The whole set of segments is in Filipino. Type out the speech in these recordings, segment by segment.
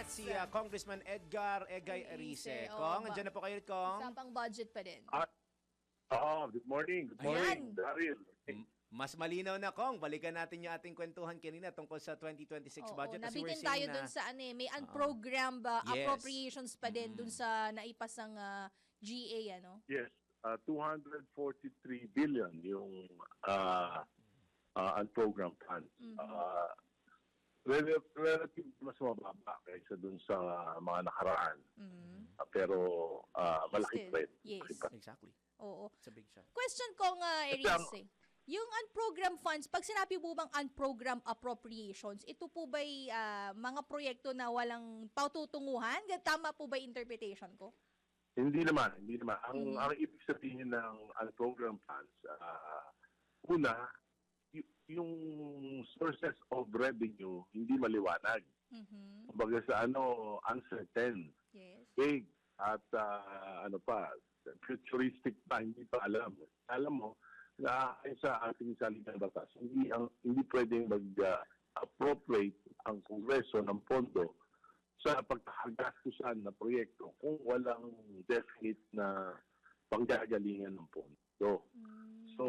at si Congressman Edgar Egay Arice. Oo, Kong, andyan na po kayo, Kong. Usapang budget pa din. Good morning. Good morning, Daryl. Mas malinaw na, Kong. Balikan natin yung ating kwentuhan kanina tungkol sa 2026 budget. Kasi we're nabitin seeing tayo na, dun sa may unprogrammed Yes. appropriations pa din dun sa naipasang GA, ano? Yes, 243 billion yung unprogrammed funds. Relative mas mababa kaysa dun sa mga nakaraan. Pero malaki Still, pa rin. yes. Malaki pa. Exactly. Oo. It's a big shot. Question ko nga, Erice. Yung unprogrammed funds, pag sinabi po bang unprogrammed appropriations, ito po ba'y mga proyekto na walang patutunguhan? Tama po ba yung interpretation ko? Hindi naman. Ang ibig sabihin ng unprogrammed funds, una, yung sources of revenue hindi maliwanag. Kumbaga sa uncertain, Yes. vague, at futuristic pa, hindi pa alam. Alam mo, na sa ating saligang batas, hindi pwedeng mag-appropriate ang Kongreso ng pondo sa pagkakagastusan na proyekto kung walang definite na panggagalingan ng pondo. So,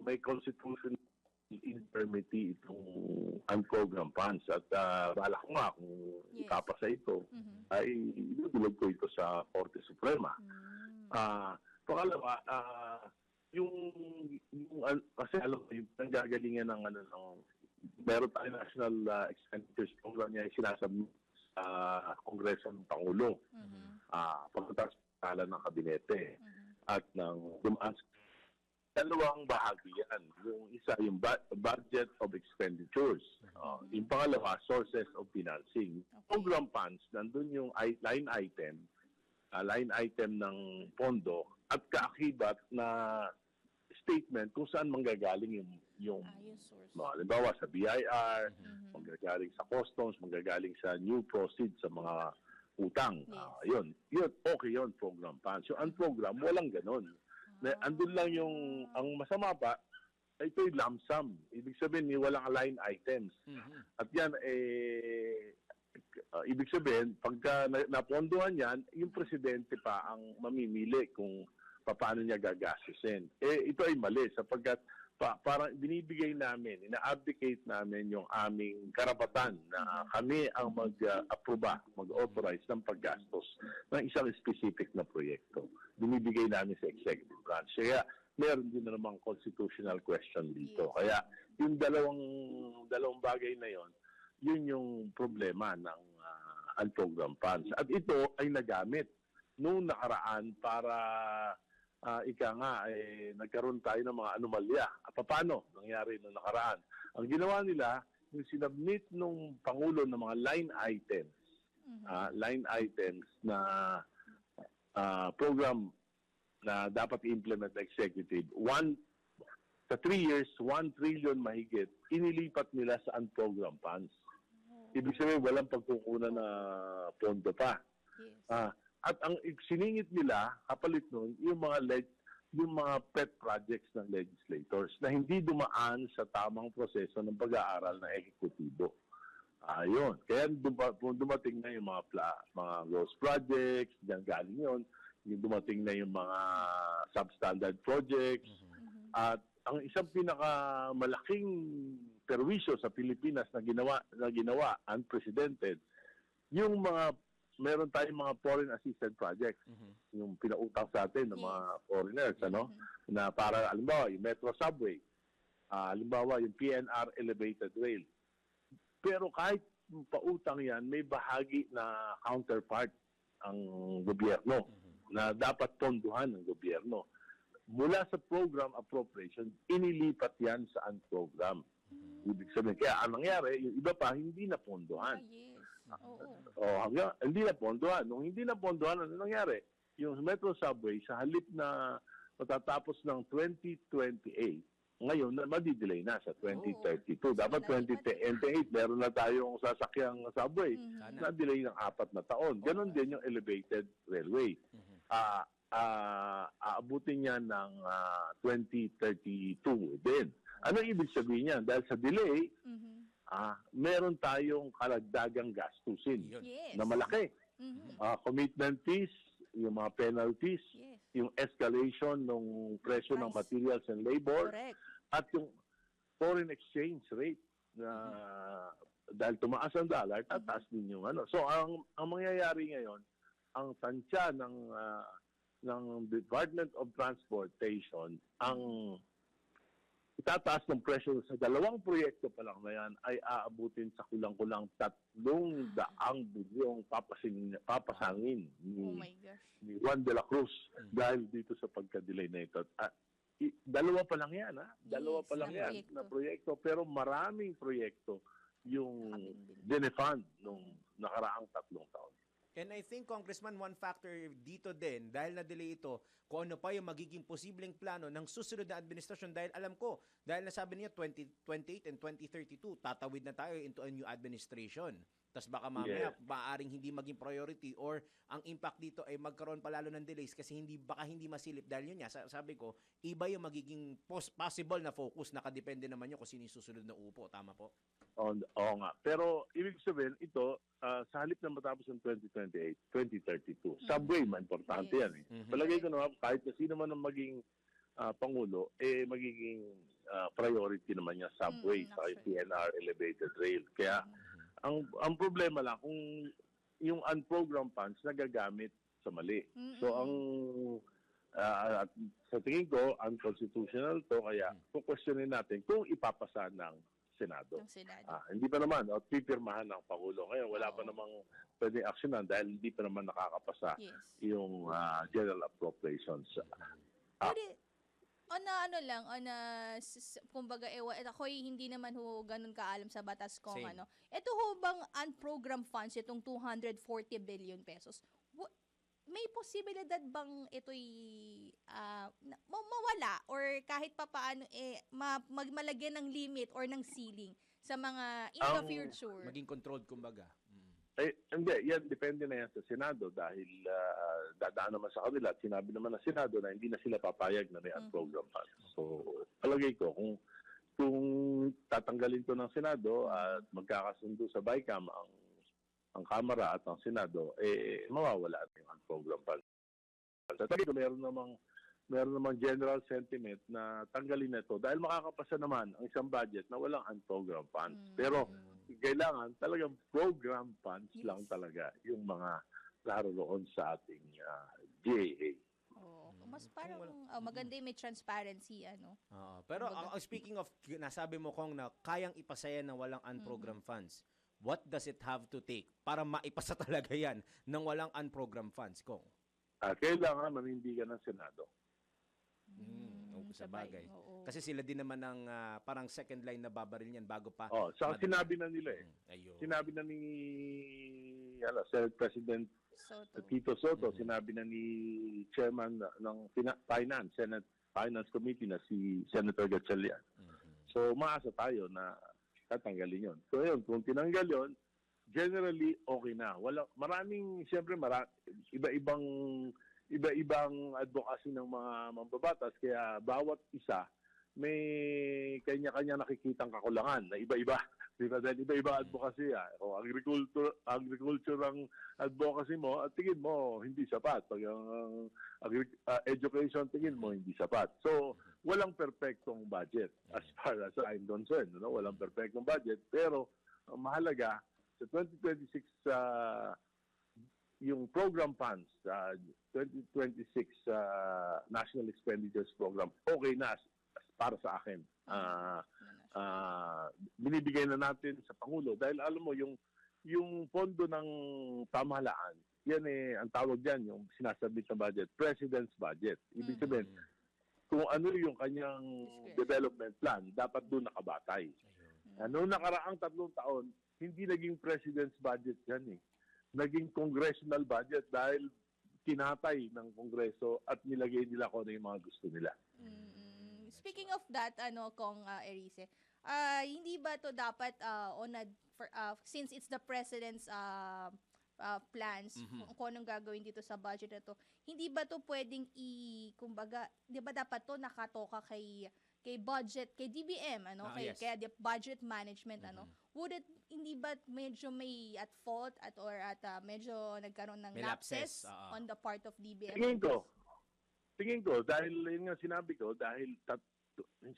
may constitutional infirmity itong unprogrammed funds. At bahala ko nga kung ipapasa ito, ay idudulog ko ito sa Korte Suprema. Pangalawa, kasi alam mo, yung nanggagalingan ng meron tayo National Expenditures Program niya yung sinasabit sa Kongreso ng Pangulo. Pagkatapos ng kabinete at ng dumaan. Dalawang bahagi yan. Yung isa, yung budget of expenditures. Yung pangalawa, sources of financing. Program funds, nandun yung line item ng pondo at kaakibat na statement kung saan manggagaling yung source. Halimbawa sa BIR, manggagaling sa customs, manggagaling sa new proceeds sa mga utang. Yun, okay yun, program funds. Yung unprogram, walang ganun. Andun lang ang masama pa, ito yung lump sum. Ibig sabihin, walang line items. At yan, ibig sabihin, pagka napondohan yan, yung presidente pa ang mamimili kung paano niya gagastusin. Ito ay mali sapagkat parang binibigay namin, ina-abdicate namin yung aming karapatan na kami ang mag-aproba, mag-authorize ng paggastos ng isang specific na proyekto. Binibigay namin sa executive branch. Kaya meron din namang constitutional question dito. Kaya yung dalawang bagay na yon, yun yung problema ng unprogrammed funds. At ito ay nagamit noong nakaraan para nagkaroon tayo ng mga anomalya. At paano nangyari noong nakaraan? Ang ginawa nila, yung sinubmit ng Pangulo ng mga line items na program na dapat i-implement na executive. Sa 3 years, 1 trillion mahigit, inilipat nila sa unprogrammed funds. Ibig sabihin, walang pagkukunan na pondo pa. Yes. At ang siningit nila, kapalit nun, yung mga pet projects ng legislators na hindi dumaan sa tamang proseso ng pag-aaral ng ehekutibo. Yun. Kaya dumating na yung mga ghost projects, diyan galing yun. Yung dumating na yung mga substandard projects. At ang isang pinakamalaking perwisyo sa Pilipinas na ginawa unprecedented, yung meron tayong mga foreign assisted projects, yung pinautang sa atin ng mga foreigners, na para, halimbawa, yung Metro Subway, halimbawa, yung PNR Elevated Rail. Pero kahit pautang yan, may bahagi na counterpart ang gobyerno na dapat ponduhan ng gobyerno. Mula sa program appropriation, inilipat yan sa unprogram. Ibig sabihin, kaya ang nangyari, yung iba pa, hindi na ponduhan. Yes. Hindi na ponduhan. Nung hindi na ponduhan, ano nangyari? Yung Metro Subway, sa halip na matatapos ng 2028, ngayon, madidelay na sa 2032. Dapat 2028, meron na tayong sasakyang subway. Na-delay ng 4 na taon. Ganon din yung elevated railway. Aabutin niya ng 2032 din. Ano ibig sabihin niyan? Dahil sa delay, meron tayong karagdagang gastusin Yun. Yes. na malaki. Mhm. Commitment fees, yung mga penalties, Yes. yung escalation ng presyo ng Price. materials and labor, Correct. at yung foreign exchange rate na dahil tumaas ang dollar, tataas din yung ano. So ang mangyayari ngayon, ang tansya ng Department of Transportation, ang itataas ng presyo sa dalawang proyekto pa lang na yan ay aabutin sa kulang-kulang 300 bilyong papasangin Oh my gosh. ni Juan de la Cruz dahil dito sa pagka-delay na ito. Dalawa pa lang yan, ha? Dalawa Yes, pa lang na yan proyekto. na proyekto, pero maraming proyekto yung Nakabinbin. dinefund nung nakaraang 3 taon. And I think, Congressman, one factor dito din, dahil na-delay ito, kung ano pa yung magiging posibleng plano ng susunod na administrasyon. Dahil alam ko, dahil nasabi niya 2028 and 2032, tatawid na tayo into a new administration. Tapos baka mamaya, maaaring hindi maging priority or ang impact dito ay magkaroon pa lalo ng delays kasi baka hindi masilip. Dahil yun nga, sabi ko, iba yung magiging possible na focus, nakadepende naman yun kung sino yung susunod na upo. Tama po? Oo nga. Pero ibig sabihin, ito, sa halip na matapos ng 2028, 2032, subway, importante Yes. yan eh. Palagay ko naman, kahit na sino man ang maging Pangulo, magiging priority naman niya subway sa actually. PNR elevated rail. Kaya, ang problema lang, kung yung unprogrammed funds nagagamit sa mali. So, sa tingin ko, unconstitutional to, kaya kukwestiyonin natin kung ipapasa ng Senado. Ng Senado. Hindi pa naman, pipirmahan ng Pangulo. Ngayon, wala pa namang pwede aksyonan dahil hindi pa naman nakakapasa Yes. yung general appropriations. Pwede, kumbaga, ako'y hindi naman ho ganun kaalam sa batas kung Same. ano. Ito ho bang unprogrammed funds, itong 240 billion pesos, may posibilidad bang ito'y mawala or kahit papaano malagyan ng limit or ng ceiling sa mga in the future? Maging controlled, kumbaga. Hindi, yan depende na yan sa Senado dahil dadaan naman sa kanila at sinabi naman ng Senado na hindi na sila papayag na may unprogrammed funds. So, palagay ko, kung tatanggalin to ng Senado at magkakasundo sa BICAM ang Kamara at ang Senado, mawawala na yung unprogrammed funds. Sa tingin ko, meron namang general sentiment na tanggalin na ito dahil makakapasa naman ang isang budget na walang unprogrammed funds. Pero kailangan talagang program funds lang talaga yung mga naroon sa ating GAA. Mas parang maganda yung may transparency, ano. Pero speaking of, nasabi mo kong na kayang ipasaya na walang unprogrammed funds, what does it have to take para maipasa talaga yan ng walang unprogrammed funds, Kong? Kailangan manindigan ng Senado. Sa bagay. Kasi sila din naman ang parang second line na babaril niyan bago pa. Saka sinabi na nila Ayun. Sinabi na ni Senate President Tito Soto, sinabi na ni Chairman ng Senate Finance Committee na si Senator Gatchalian. So, maasa tayo na tatanggalin yon. So, yun, kung tinanggal yon, generally, okay na. Siyempre, iba-ibang advocacy ng mga mambabatas, kaya bawat isa may kanya-kanya nakikitang kakulangan na iba-iba. Diba? Dahil iba-iba advocacy. O agriculture ang advocacy mo, at tingin mo, hindi sapat. Pag ang education, tingin mo, hindi sapat. So, walang perfectong budget as far as I'm concerned. Walang perfectong budget. Pero, mahalaga, sa 2026, yung program funds, 2026 National Expenditures Program, okay na para sa akin. Binibigay na natin sa Pangulo dahil alam mo yung pondo ng pamahalaan, yan ang tawag diyan, yung sinasabit na budget, President's budget. Ibig sabihin, kung ano yung kanyang development plan, dapat doon nakabatay. Noong nakaraang 3 taon, hindi naging President's budget yan naging congressional budget dahil kinatay ng Kongreso at nilagay nila kung ano yung mga gusto nila. Speaking of that, Kong Erice, hindi ba to dapat since it's the President's plans kung anong gagawin dito sa budget na to, hindi ba to pwedeng kumbaga, di ba dapat to nakatoka kay kay budget, kay DBM, Yes. kaya the budget management, would it, hindi ba medyo may at fault medyo nagkaroon ng May lapses, lapses on the part of DBM? Tingin ko, dahil yun nga sinabi ko, dahil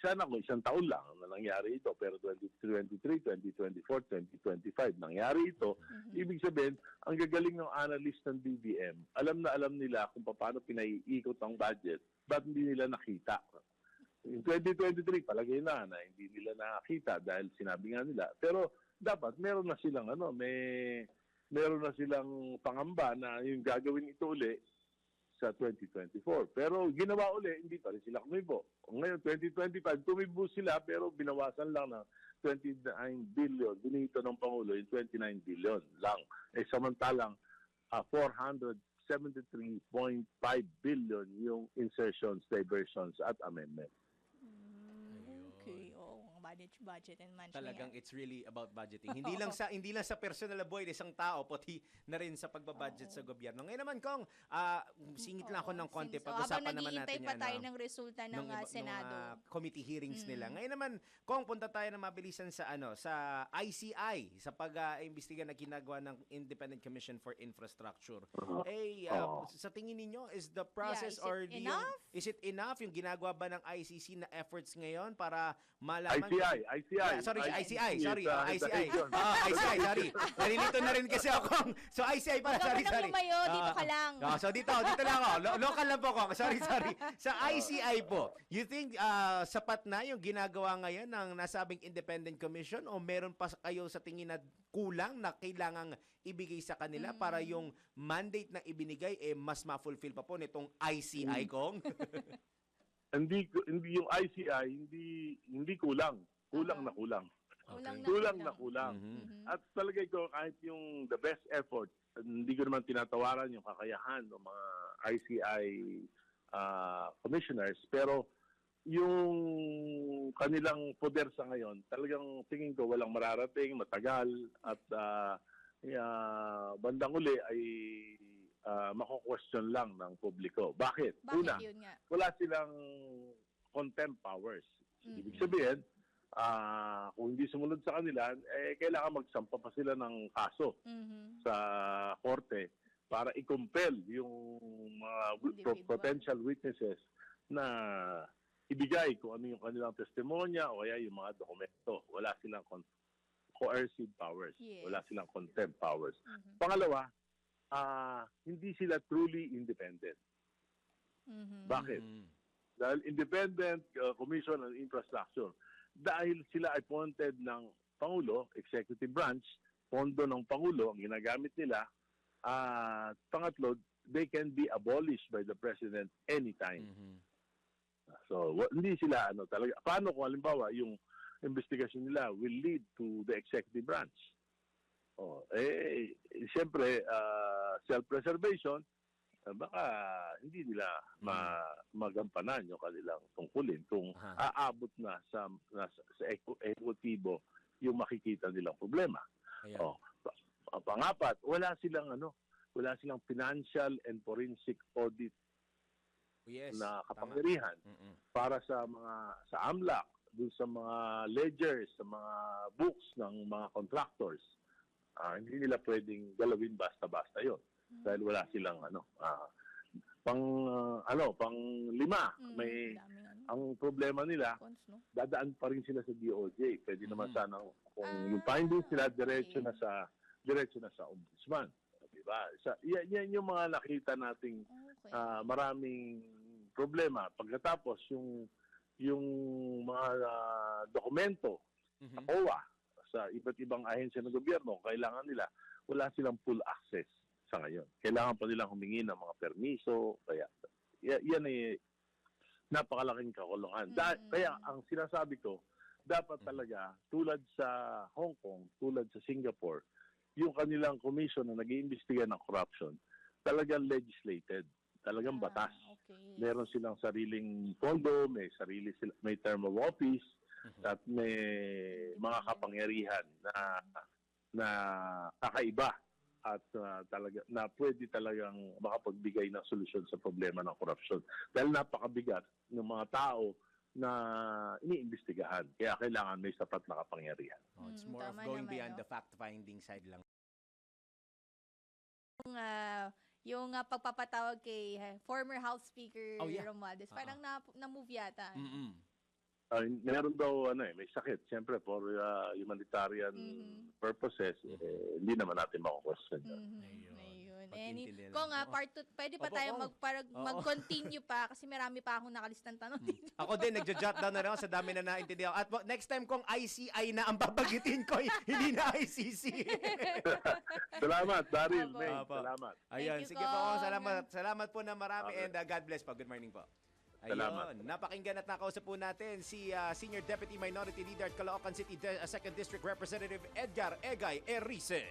sana kung isang taon lang na nangyari ito, pero 2023, 2024, 2025, nangyari ito, ibig sabihin, ang gagaling ng analyst ng DBM, alam na alam nila kung paano pinaiikot ang budget, ba't hindi nila nakita? In 2023, palagay na hindi nila nakita dahil sinabi nga nila. Pero dapat meron na silang meron na silang pangamba na yung gagawin ito uli sa 2024. Pero ginawa uli, hindi pa rin sila kumibo. Ngayon, 2025, kumibo sila pero binawasan lang ng 29 billion. Binito ng Pangulo yung 29 billion lang. Samantalang 473.5 billion yung insertions, diversions at amendments. Okay, budget and management. Talagang it's really about budgeting. Hindi lang sa personal buhay ng isang tao, pati na rin sa pagbabudget sa gobyerno. Ngayon naman, Kong, singit lang ako ng konti. Pag-usapan naman natin pa tayo ng resulta ng Senado. Committee hearings nila. Ngayon naman, Kong, punta tayo na mabilisan sa sa ICI, sa pag-imbestiga na ginagawa ng Independent Commission for Infrastructure. Sa tingin ninyo, is the process is it enough yung ginagawa ba ng ICC na efforts ngayon para malaman ICI. Sorry, ICI. Sorry. ICI, sorry. Nalilito na rin kasi ako. So, ICI pala. Sorry. Lumayo, dito ka lang. So, dito lang ako. Local lang po ako. Sorry. Sa ICI po, you think sapat na yung ginagawa ngayon ng nasabing Independent Commission o meron pa kayo sa tingin na kulang na kailangang ibigay sa kanila para yung mandate na ibinigay mas ma-fulfill pa po nitong ICI, Kong? Hindi yung ICI hindi kulang. Kulang na kulang. At talaga ko kahit yung the best effort, hindi ko naman tinatawaran yung kakayahan ng mga ICI commissioners, pero yung kanilang poder sa ngayon, talagang tingin ko walang mararating, matagal at bandang uli ay mako-question lang ng publiko. Bakit? Una, yun nga? wala silang contempt powers. Ibig sabihin, kung hindi sumunod sa kanila, kailangan magsampa pa sila ng kaso sa korte para i-compel yung mga potential witnesses na ibigay kung ano yung kanilang testimonya o kaya yung mga dokumento. Wala silang coercive powers. Yes. Wala silang contempt powers. Pangalawa, hindi sila truly independent. Bakit? Dahil Independent Commission on Infrastructure, dahil sila appointed ng Pangulo, Executive Branch, pondo ng Pangulo ang ginagamit nila, pangatlo, they can be abolished by the President anytime. So, hindi sila talaga. Paano kung halimbawa yung investigation nila will lead to the Executive Branch? Siyempre, self-preservation, baka hindi nila magampanan yung kanilang tungkulin kung aabot na sa ekotibo yung makikita nilang problema. Pangapat, wala silang financial and forensic audit na kapangyarihan para sa AMLAC, dun sa mga ledgers, sa mga books ng mga contractors. Hindi nila pwedeng galawin basta-basta yon dahil wala silang pang lima, ang problema nila, dadaan pa rin sila sa DOJ. Pwede naman sana kung yung findings nila diretso na sa ombudsman, di ba? Yan yung mga nakita nating maraming problema. Pagkatapos yung mga dokumento sa COA, sa iba't ibang ahensya ng gobyerno, kailangan nila, wala silang full access sa ngayon. Kailangan pa nilang humingi ng mga permiso. Kaya, yan ay napakalaking kakulungan. Kaya, ang sinasabi ko, dapat talaga, tulad sa Hong Kong, tulad sa Singapore, yung kanilang commission na nag-iimbestiga ng corruption, talagang legislated. Talagang batas. Meron silang sariling pondo, may term of office, at may mga kapangyarihan na kakaiba at talaga na pwede talagang makapagbigay ng solusyon sa problema ng korupsyon. Dahil napakabigat ng mga tao na iniimbestigahan. Kaya kailangan may sapat na kapangyarihan. Oh, it's more of Tama going naman, beyond no? the fact-finding side lang. Yung pagpapatawag kay former House Speaker Oh, yeah. Romualdez, parang na-move yata. Mm-mm. Meron daw may sakit. Siyempre, for humanitarian purposes, hindi naman natin mako-question yan. Ayun. Pag-intindihan Kung lang. part 2, pwede pa Opo, tayo oo. Oo. mag-continue pa kasi marami pa akong nakalistang tanong dito. Ako din, nagja-jot down na lang ako sa dami na naintindihan. At next time kung ICI na ang babagitin ko, hindi na ICC. Salamat, Daryl, Opo. May. Opo. Salamat. Ayun, you, sige po. Kong. Salamat po na marami Okay. and God bless po. Good morning po. Ayun, Salamat. napakinggan at nakausap po natin si Senior Deputy Minority Leader at Caloocan City 2nd District Representative Edgar Egay Erice.